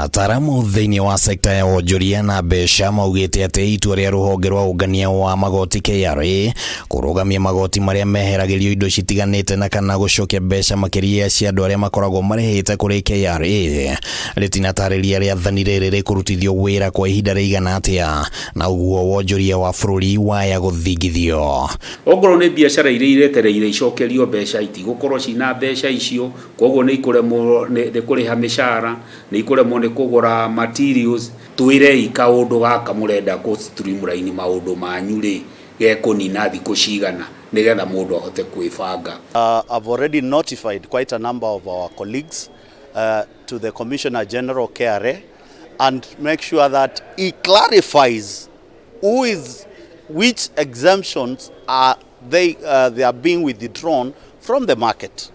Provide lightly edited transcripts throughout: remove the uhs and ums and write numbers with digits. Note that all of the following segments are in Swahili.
Ataramu thiini wa sekta ya wonjoria na mbeca maugite ati itua ria ruhonge rwa ungania wa magoti KRA kũrũgamia magoti maria meheragirio indo citiganite na kana gucokia mbeca makiria cia andu aria makoragwo marihite kuri KRA ritinatariria riathani riri rikurutithio wira kwa ihinda rigana atia na uguo wonjoria wa bururi waya guthingithio. Ongorwo ni biacara iria iretereire icokerio mbeca itigukorwo cina mbeca icio, koguo ni ikuremwo ni kuriha mishara, ni ikuremwo ni kugura materials. Twire ikaundu gaka murenda ku streamline maundu manyu ri gekunina thiku cigana nigetha mundu ahote kwibanga. I've already notified quite a number of our colleagues to the Commissioner General KRA and make sure that he clarifies which exemptions they are being withdrawn from the market.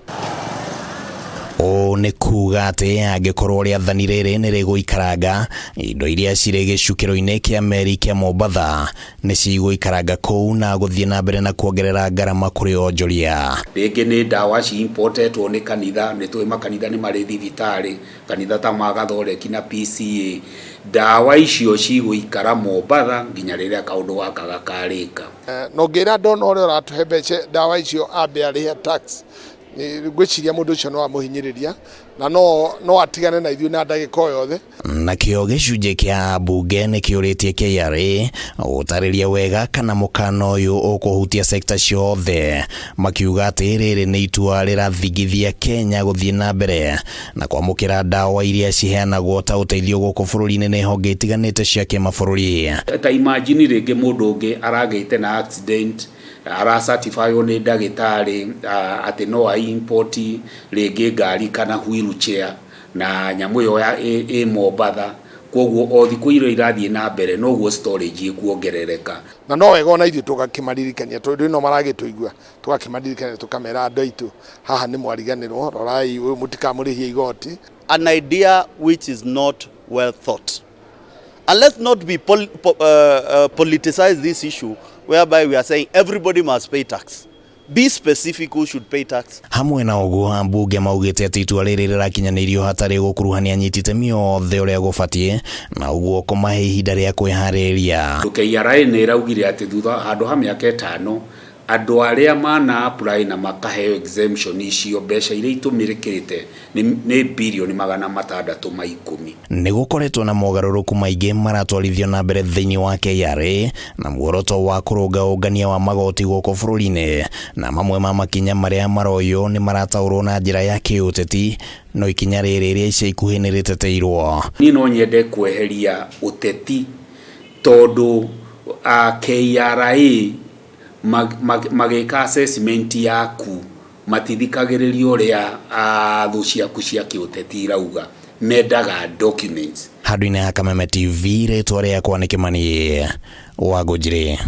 O ni kuga ati angikorwo riathani riri ni riguikaranga indo iria ciri gicukiro-ini kia meri kia Mombatha ni ciguikaranga kuu na guthie na mbere na kuongerera ngarama kuri onjoria. Ringi ni ndawa ci importetwo ni kanitha, ni twi makanitha ni mari thibitari, kanitha ta magathoreki na PCA. Ndawa icio ciguikara Mombatha nginya riria kaundu gaka gakarika. No ngira ndona uria uratuhe mbeca ndawa icio ambe arihe tax gwiciria mundu ucio no amuhinyiriria na no atigane na ithuĩ na ndagĩka yothe. Nakĩo gĩcunjĩ kĩa mbunge nĩ kĩũrĩtie KRA gũtarĩria wega kana mũkana ũyũ ũkũhutia sekta ciothe, makiuga atĩ rĩrĩ nĩ itua rĩrathingithia Kenya gũthiĩ na mbere na kwamũkĩra ndawa iria ciheanagwo ta ũteithio gũkũ bũrũri-inĩ nĩ honge itiganĩte cia kĩmabũrũri. Ta imagine rĩngĩ mũndũ ũngĩ aragĩte na accident, ara certify ni ndagĩtarĩ ati no import rĩngĩ ngari kana wheelchair na nyamu yo ya Mombatha, koguo o thiku iria irathie na mbere noguo storage ikuongerereka. Na no wega ona ithuĩ tugakimaririkania tondu no maragĩtũigua tugakimaririkania tukamera andũ aitũ haha nĩ mwariganĩrwo, rorai ũyũ mũtikamũrĩhie igoti. An idea which is not well thought. And let's not be politicize this issue whereby we are saying everybody must pay tax. Be specific who should pay tax. Hamwe na uguo mbunge maugite ati itua riri rirakinyanĩirio hatarĩ gũkuruhania anyiti itemi othe ũrĩa gũbatie na uguo kũmahe ihinda rĩa kwĩharĩria. KRA nĩ ĩraugire ati thutha handũ ha mĩaka 5 andu aria mana apply na makaheo exemption icio mbeca iria itumĩrĩkĩte ni bilioni 610. Nĩ gũkoretwo na mogarũrũku maingĩ maratwarithio na mbere thĩinĩ wa KRA na muoroto wa kũrũnga ũngania wa magoti gũkũ bũrũri-inĩ, na mamwe ma makinya marĩa maroywo nĩ marataũrwo na njĩra ya kĩũteti, no ikinya rĩrĩ rĩa ica ikuhĩ nĩ rĩteteirwo. Niĩ no nyende kweheria ũteti tondu KRA magika assessment yaku matithikagĩrĩrio ũrĩa thũ ciaku cia kĩũteti irauga, mendaga documents. Handũ-inĩ ha Kameme TV rĩtwa rĩakwa nĩ Kĩmani wa Ngũnjiri.